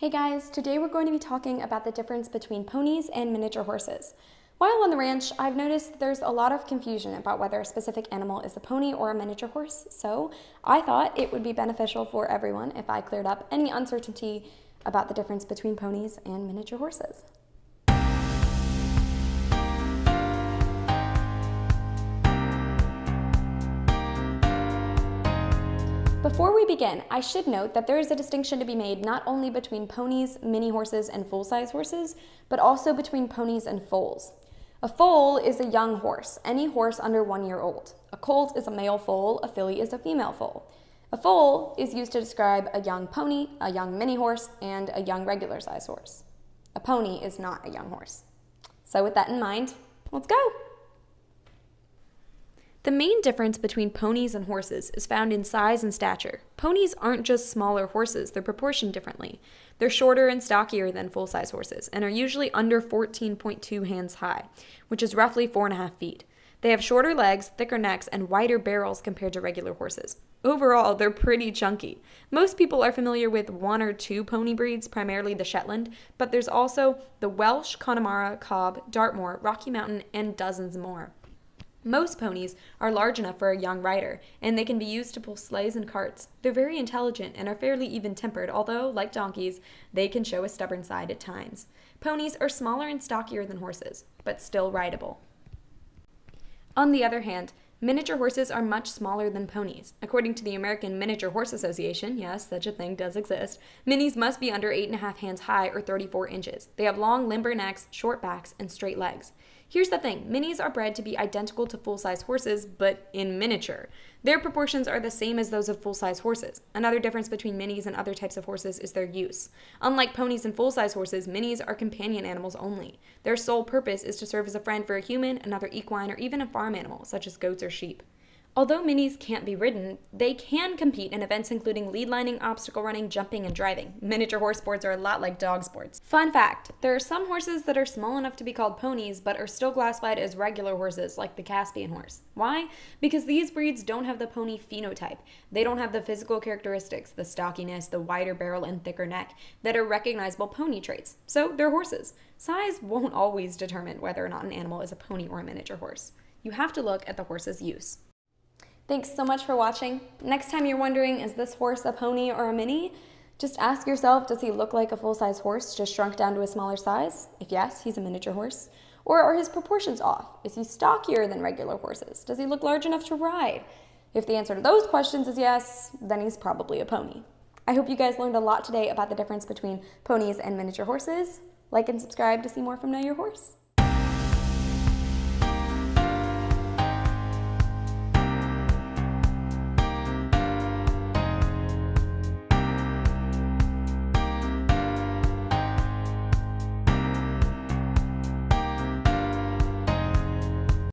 Hey guys, today we're going to be talking about the difference between ponies and miniature horses. While on the ranch, I've noticed there's a lot of confusion about whether a specific animal is a pony or a miniature horse, so I thought it would be beneficial for everyone if I cleared up any uncertainty about the difference between ponies and miniature horses. Before we begin, I should note that there is a distinction to be made not only between ponies, mini horses, and full-size horses, but also between ponies and foals. A foal is a young horse, any horse under 1 year old. A colt is a male foal, a filly is a female foal. A foal is used to describe a young pony, a young mini horse, and a young regular-size horse. A pony is not a young horse. So with that in mind, let's go! The main difference between ponies and horses is found in size and stature. Ponies aren't just smaller horses, they're proportioned differently. They're shorter and stockier than full-size horses and are usually under 14.2 hands high, which is roughly 4.5 feet. They have shorter legs, thicker necks, and wider barrels compared to regular horses. Overall, they're pretty chunky. Most people are familiar with 1 or 2 pony breeds, primarily the Shetland, but there's also the Welsh, Connemara, Cobb, Dartmoor, Rocky Mountain, and dozens more. Most ponies are large enough for a young rider, and they can be used to pull sleighs and carts. They're very intelligent and are fairly even-tempered, although, like donkeys, they can show a stubborn side at times. Ponies are smaller and stockier than horses, but still rideable. On the other hand, miniature horses are much smaller than ponies. According to the American Miniature Horse Association, yes, such a thing does exist, minis must be under 8.5 hands high or 34 inches. They have long, limber necks, short backs, and straight legs. Here's the thing, minis are bred to be identical to full-size horses, but in miniature. Their proportions are the same as those of full-size horses. Another difference between minis and other types of horses is their use. Unlike ponies and full-size horses, minis are companion animals only. Their sole purpose is to serve as a friend for a human, another equine, or even a farm animal, such as goats or sheep. Although minis can't be ridden, they can compete in events including lead lining, obstacle running, jumping, and driving. Miniature horse sports are a lot like dog sports. Fun fact, there are some horses that are small enough to be called ponies but are still classified as regular horses like the Caspian horse. Why? Because these breeds don't have the pony phenotype. They don't have the physical characteristics, the stockiness, the wider barrel, and thicker neck, that are recognizable pony traits. So they're horses. Size won't always determine whether or not an animal is a pony or a miniature horse. You have to look at the horse's use. Thanks so much for watching. Next time you're wondering, is this horse a pony or a mini? Just ask yourself, does he look like a full-size horse just shrunk down to a smaller size? If yes, he's a miniature horse. Or are his proportions off? Is he stockier than regular horses? Does he look large enough to ride? If the answer to those questions is yes, then he's probably a pony. I hope you guys learned a lot today about the difference between ponies and miniature horses. Like and subscribe to see more from Know Your Horse.